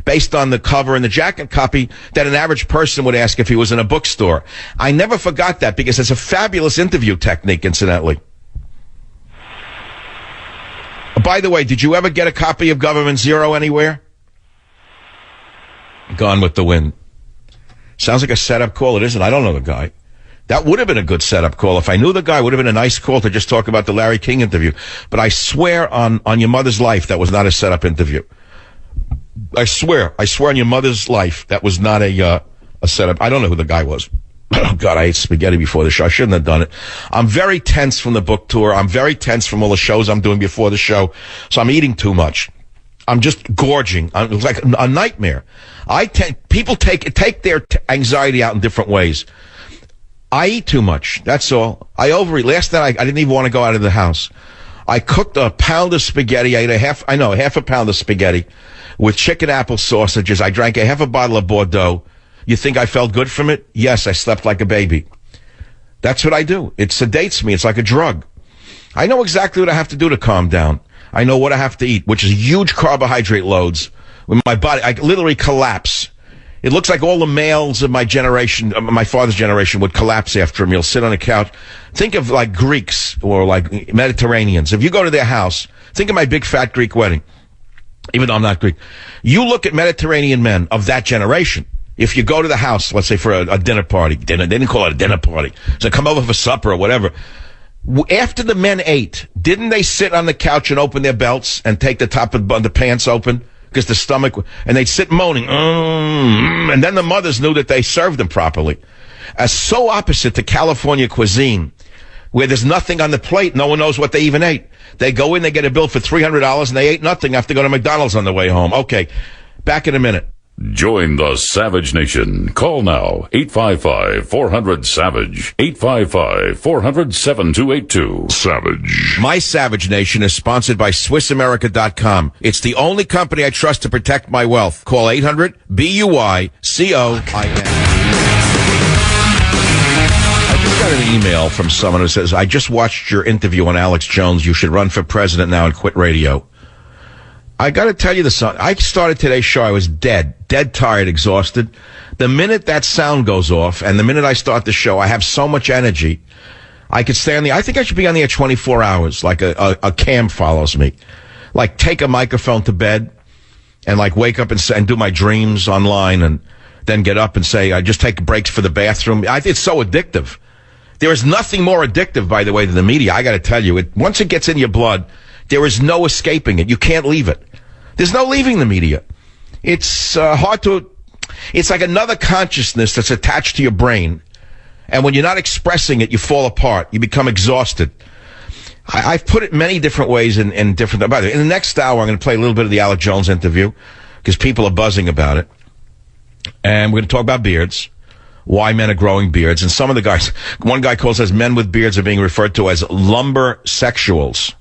based on the cover and the jacket copy that an average person would ask if he was in a bookstore. I never forgot that because it's a fabulous interview technique, incidentally. By the way, did you ever get a copy of Government Zero anywhere? Gone with the Wind. Sounds like a setup call. It isn't. I don't know the guy. That would have been a good setup call. If I knew the guy, it would have been a nice call to just talk about the Larry King interview. But I swear on your mother's life, that was not a setup interview. I swear on your mother's life, that was not a setup. I don't know who the guy was. Oh, God, I ate spaghetti before the show. I shouldn't have done it. I'm very tense from the book tour. I'm very tense from all the shows I'm doing before the show. So I'm eating too much. I'm just gorging. It's like a nightmare. People take their anxiety out in different ways. I eat too much. That's all. I overeat. Last night, I didn't even want to go out of the house. I cooked a pound of spaghetti. I ate half a pound of spaghetti with chicken apple sausages. I drank a half a bottle of Bordeaux. You think I felt good from it? Yes, I slept like a baby. That's what I do. It sedates me. It's like a drug. I know exactly what I have to do to calm down. I know what I have to eat, which is huge carbohydrate loads. When my body, I literally collapse. It looks like all the males of my generation, my father's generation, would collapse after a meal, sit on a couch. Think of like Greeks or like Mediterraneans. If you go to their house, think of my big fat Greek wedding. Even though I'm not Greek. You look at Mediterranean men of that generation. If you go to the house, let's say for a dinner party, they didn't call it a dinner party. So come over for supper or whatever. After the men ate, didn't they sit on the couch and open their belts and take the top of the pants open? Because the stomach, and they'd sit moaning, and then the mothers knew that they served them properly. So opposite to California cuisine, where there's nothing on the plate, no one knows what they even ate. They go in, they get a bill for $300, and they ate nothing after going to McDonald's on the way home. Okay, back in a minute. Join the Savage Nation. Call now, 855-400-SAVAGE, 855-400-7282. Savage. My Savage Nation is sponsored by SwissAmerica.com. It's the only company I trust to protect my wealth. Call 800-BUY-COIN. I just got an email from someone who says, I just watched your interview on Alex Jones. You should run for president now and quit radio. I got to tell you I started today's show. I was dead tired, exhausted. The minute that sound goes off and the minute I start the show, I have so much energy. I could stay on I think I should be on the air 24 hours, like a cam follows me. Like take a microphone to bed and like wake up and do my dreams online and then get up and say, I just take breaks for the bathroom. It's so addictive. There is nothing more addictive, by the way, than the media. I got to tell you, once it gets in your blood, there is no escaping it. You can't leave it. There's no leaving the media. It's it's like another consciousness that's attached to your brain. And when you're not expressing it, you fall apart. You become exhausted. I've put it many different ways in different, by the way, in the next hour, I'm going to play a little bit of the Alex Jones interview because people are buzzing about it. And we're going to talk about beards, why men are growing beards. And some of the guys, one guy calls us men with beards are being referred to as lumber sexuals.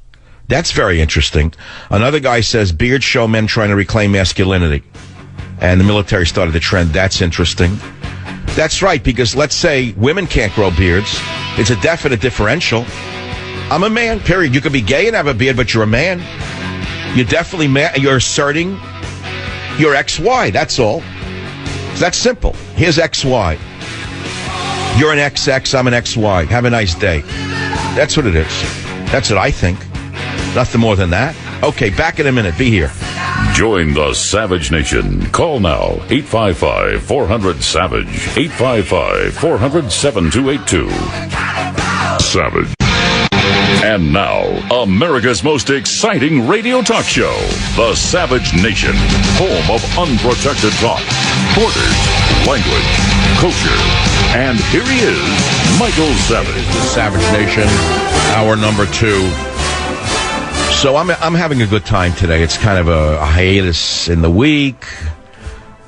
That's very interesting. Another guy says beards show men trying to reclaim masculinity. And the military started the trend. That's interesting. That's right, because let's say women can't grow beards. It's a definite differential. I'm a man, period. You could be gay and have a beard, but you're a man. You're definitely man. You're asserting your XY. That's all. That's simple. Here's XY. You're an XX. I'm an XY. Have a nice day. That's what it is. That's what I think. Nothing more than that. Okay, back in a minute. Be here. Join the Savage Nation. Call now, 855-400-SAVAGE, 855-400-7282. Savage. And now, America's most exciting radio talk show, The Savage Nation, home of unprotected talk, borders, language, culture. And here he is, Michael Savage. The Savage Nation, hour number 2. So I'm having a good time today. It's kind of a hiatus in the week.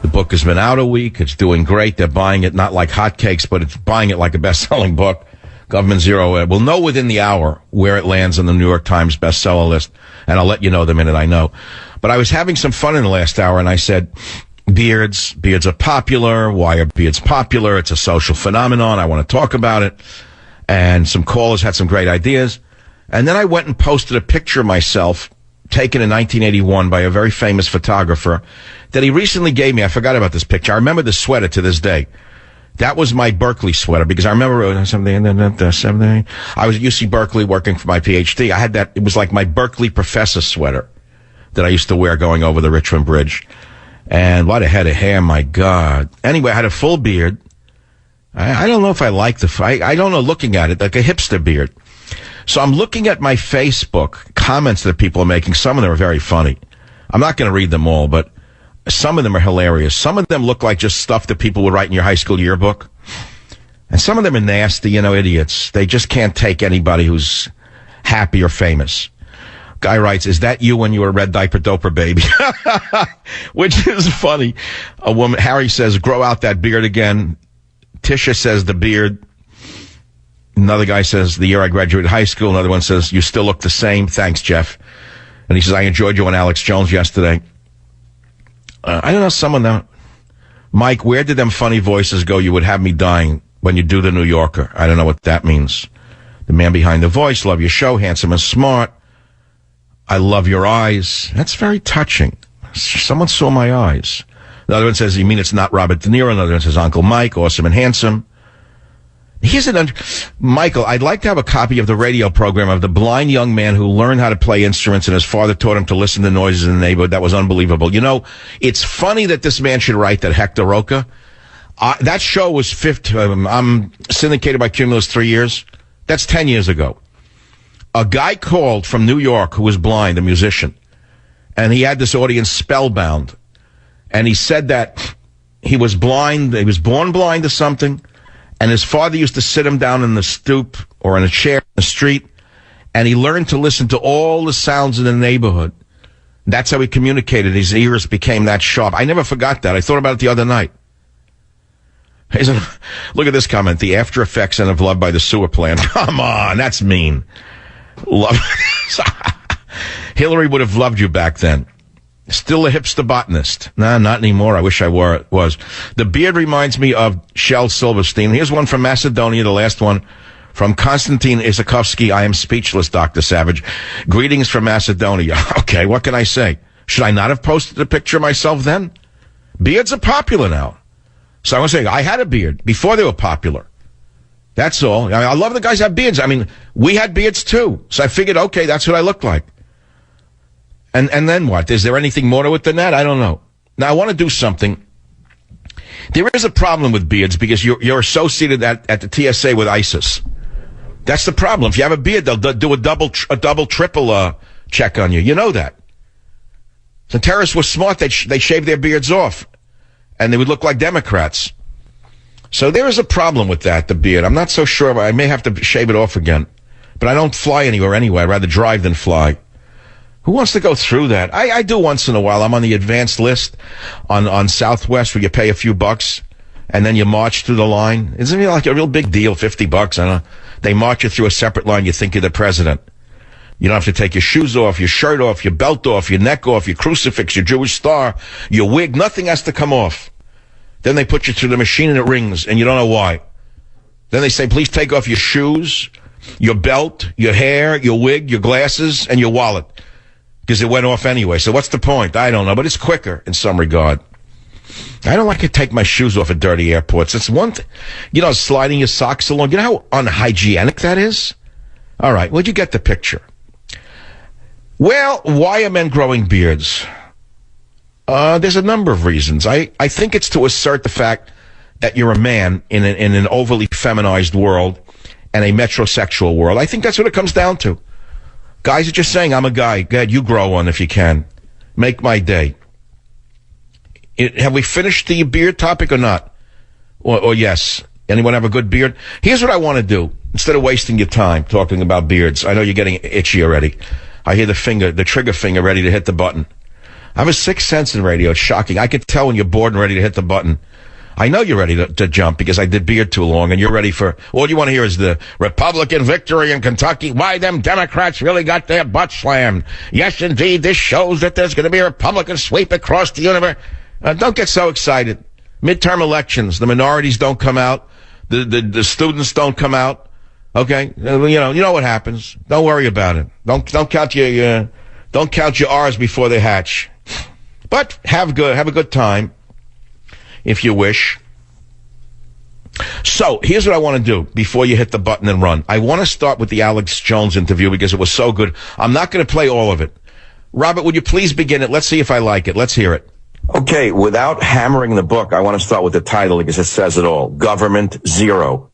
The book has been out a week. It's doing great. They're buying it not like hotcakes, but it's buying it like a best-selling book. Government Zero. We'll know within the hour where it lands on the New York Times bestseller list, and I'll let you know the minute I know. But I was having some fun in the last hour, and I said, beards are popular. Why are beards popular? It's a social phenomenon. I want to talk about it. And some callers had some great ideas. And then I went and posted a picture of myself taken in 1981 by a very famous photographer that he recently gave me. I forgot about this picture. I remember the sweater to this day. That was my Berkeley sweater because I remember I was at UC Berkeley working for my PhD. I had that. It was like my Berkeley professor sweater that I used to wear going over the Richmond Bridge. And what a head of hair, my God. Anyway, I had a full beard. I don't know if I like I don't know, looking at it, like a hipster beard. So I'm looking at my Facebook comments that people are making. Some of them are very funny. I'm not going to read them all, but some of them are hilarious. Some of them look like just stuff that people would write in your high school yearbook. And some of them are nasty, idiots. They just can't take anybody who's happy or famous. Guy writes, is that you when you were a red diaper doper baby? Which is funny. A woman, Harry says, grow out that beard again. Tisha says the beard. Another guy says, the year I graduated high school. Another one says, you still look the same. Thanks, Jeff. And he says, I enjoyed you on Alex Jones yesterday. I don't know, some of them. Mike, where did them funny voices go? You would have me dying when you do the New Yorker. I don't know what that means. The man behind the voice, love your show, handsome and smart. I love your eyes. That's very touching. Someone saw my eyes. The other one says, you mean it's not Robert De Niro? Another one says, Uncle Mike, awesome and handsome. Michael, I'd like to have a copy of the radio program of the blind young man who learned how to play instruments and his father taught him to listen to noises in the neighborhood. That was unbelievable. It's funny that this man should write that, Hector Roca. That show was I'm syndicated by Cumulus 3 years. That's 10 years ago. A guy called from New York who was blind, a musician, and he had this audience spellbound. And he said that he was blind, he was born blind to something, and his father used to sit him down in the stoop or in a chair in the street, and he learned to listen to all the sounds in the neighborhood. That's how he communicated. His ears became that sharp. I never forgot that. I thought about it the other night. Look at this comment. The after effects of love by the sewer plant. Come on, that's mean. Love. Hillary would have loved you back then. Still a hipster botanist. Nah, not anymore. I wish I was. The beard reminds me of Shel Silverstein. Here's one from Macedonia, the last one. From Konstantin Isakovsky. I am speechless, Dr. Savage. Greetings from Macedonia. Okay, what can I say? Should I not have posted a picture of myself then? Beards are popular now. So I want to say, I had a beard before they were popular. That's all. I love the guys that have beards. I mean, we had beards too. So I figured, okay, that's what I look like. And then what? Is there anything more to it than that? I don't know. Now, I want to do something. There is a problem with beards because you're associated at the TSA with ISIS. That's the problem. If you have a beard, they'll do a double, triple check on you. You know that. The terrorists were smart. They shaved their beards off, and they would look like Democrats. So there is a problem with that, the beard. I'm not so sure. I may have to shave it off again. But I don't fly anywhere anyway. I'd rather drive than fly. Who wants to go through that? I do once in a while. I'm on the advanced list on Southwest where you pay a few bucks and then you march through the line. Isn't it like a real big deal, $50? I don't know. They march you through a separate line. You think you're the president. You don't have to take your shoes off, your shirt off, your belt off, your neck off, your crucifix, your Jewish star, your wig. Nothing has to come off. Then they put you through the machine and it rings and you don't know why. Then they say, please take off your shoes, your belt, your hair, your wig, your glasses, and your wallet. Because it went off anyway. So what's the point? I don't know, but it's quicker in some regard. I don't like to take my shoes off at dirty airports. It's one thing, sliding your socks along. You know how unhygienic that is? All right, well, you get the picture. Well, why are men growing beards? There's a number of reasons. I think it's to assert the fact that you're a man in an overly feminized world and a metrosexual world. I think that's what it comes down to. Guys are just saying, I'm a guy. Go ahead, you grow one if you can. Make my day. Have we finished the beard topic or not? Or yes? Anyone have a good beard? Here's what I want to do. Instead of wasting your time talking about beards, I know you're getting itchy already. I hear the trigger finger ready to hit the button. I have a sixth sense in radio. It's shocking. I can tell when you're bored and ready to hit the button. I know you're ready to jump because I did beard too long and you're ready for, all you want to hear is the Republican victory in Kentucky. Why them Democrats really got their butt slammed. Yes, indeed, this shows that there's going to be a Republican sweep across the universe. Don't get so excited. Midterm elections, the minorities don't come out. The students don't come out. Okay? You know what happens. Don't worry about it. Don't count your R's before they hatch. But have a good time, if you wish. So, here's what I want to do before you hit the button and run. I want to start with the Alex Jones interview because it was so good. I'm not going to play all of it. Robert, would you please begin it? Let's see if I like it. Let's hear it. Okay, without hammering the book, I want to start with the title because it says it all. Government Zero.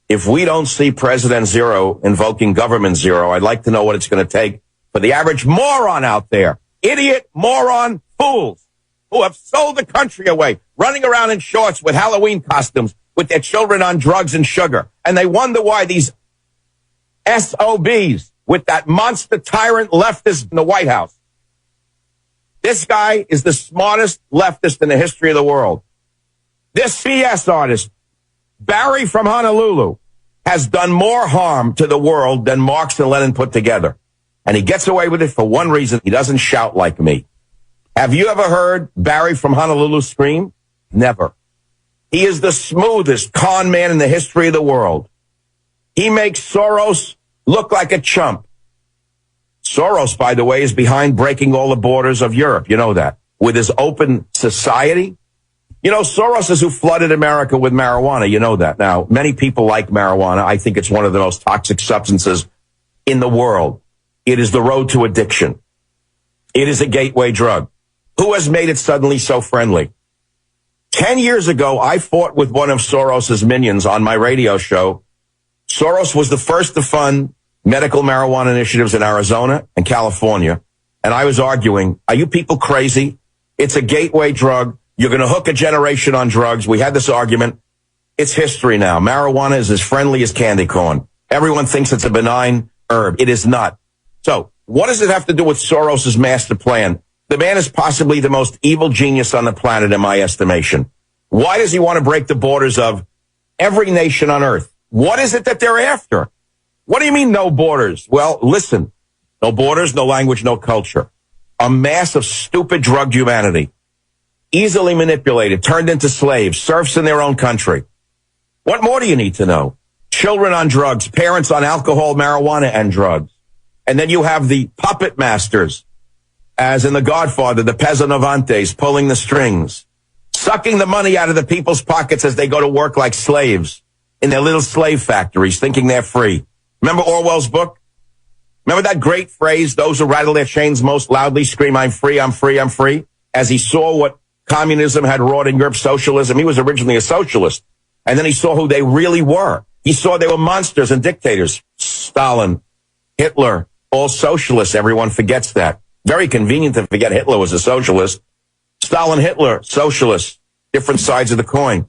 If we don't see President Zero invoking Government Zero, I'd like to know what it's going to take for the average moron out there. Idiot, moron, fools who have sold the country away, running around in shorts with Halloween costumes with their children on drugs and sugar. And they wonder why these SOBs with that monster tyrant leftist in the White House. This guy is the smartest leftist in the history of the world. This BS artist, Barry from Honolulu, has done more harm to the world than Marx and Lenin put together. And he gets away with it for one reason. He doesn't shout like me. Have you ever heard Barry from Honolulu scream? Never. He is the smoothest con man in the history of the world. He makes Soros look like a chump. Soros, by the way, is behind breaking all the borders of Europe. You know that. With his open society. You know, Soros is who flooded America with marijuana. You know that. Now, many people like marijuana. I think it's one of the most toxic substances in the world. It is the road to addiction. It is a gateway drug. Who has made it suddenly so friendly? 10 years ago, I fought with one of Soros's minions on my radio show. Soros was the first to fund medical marijuana initiatives in Arizona and California. And I was arguing, are you people crazy? It's a gateway drug. You're going to hook a generation on drugs. We had this argument. It's history now. Marijuana is as friendly as candy corn. Everyone thinks it's a benign herb. It is not. So what does it have to do with Soros's master plan? The man is possibly the most evil genius on the planet, in my estimation. Why does he want to break the borders of every nation on earth? What is it that they're after? What do you mean no borders? Well, listen, no borders, no language, no culture. A mass of stupid drugged humanity, easily manipulated, turned into slaves, serfs in their own country. What more do you need to know? Children on drugs, parents on alcohol, marijuana, and drugs. And then you have the puppet masters, as in The Godfather, the Pesanovantes pulling the strings, sucking the money out of the people's pockets as they go to work like slaves in their little slave factories, thinking they're free. Remember Orwell's book? Remember that great phrase, those who rattle their chains most loudly scream, I'm free, I'm free, I'm free? As he saw what communism had wrought in Europe, socialism. He was originally a socialist. And then he saw who they really were. He saw they were monsters and dictators. Stalin, Hitler, all socialists. Everyone forgets that. Very convenient to forget Hitler was a socialist. Stalin, Hitler, socialists, different sides of the coin.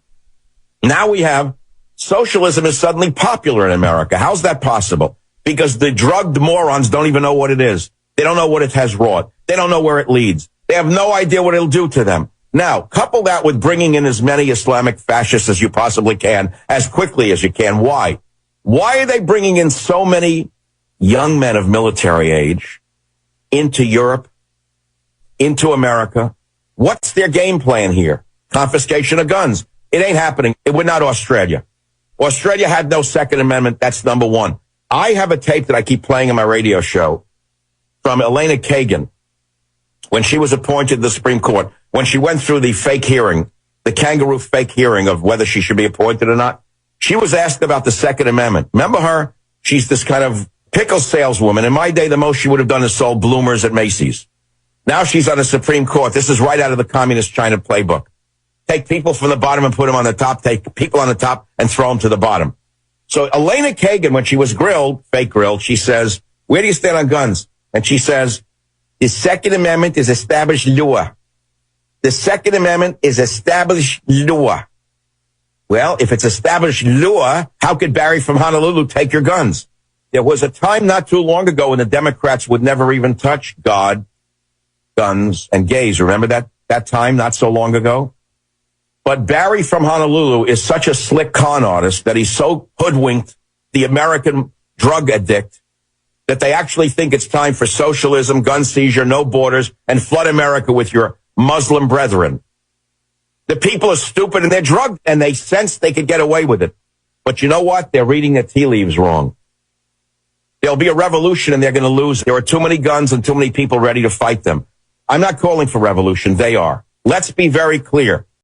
Now we have socialism is suddenly popular in America. How's that possible? Because the drugged morons don't even know what it is. They don't know what it has wrought. They don't know where it leads. They have no idea what it'll do to them. Now, couple that with bringing in as many Islamic fascists as you possibly can, as quickly as you can. Why? Why are they bringing in so many young men of military age into Europe, into America? What's their game plan here? Confiscation of guns. It ain't happening. It would not Australia. Australia had no Second Amendment. That's number one. I have a tape that I keep playing on my radio show from Elena Kagan when she was appointed to the Supreme Court, when she went through the fake hearing, the kangaroo fake hearing of whether she should be appointed or not. She was asked about the Second Amendment. Remember her? She's this kind of pickle saleswoman. In my day, the most she would have done is sold bloomers at Macy's. Now she's on the Supreme Court. This is right out of the Communist China playbook. Take people from the bottom and put them on the top. Take people on the top and throw them to the bottom. So Elena Kagan, when she was grilled, fake grilled, she says, where do you stand on guns? And she says, the Second Amendment is established law. The Second Amendment is established law. Well, if it's established law, how could Barry from Honolulu take your guns? There was a time not too long ago when the Democrats would never even touch God, guns, and gays. Remember that time not so long ago? But Barry from Honolulu is such a slick con artist that he's so hoodwinked the American drug addict that they actually think it's time for socialism, gun seizure, no borders, and flood America with your Muslim brethren. The people are stupid and they're drugged and they sense they could get away with it. But you know what? They're reading their tea leaves wrong. There'll be a revolution and they're going to lose. There are too many guns and too many people ready to fight them. I'm not calling for revolution. They are. Let's be very clear.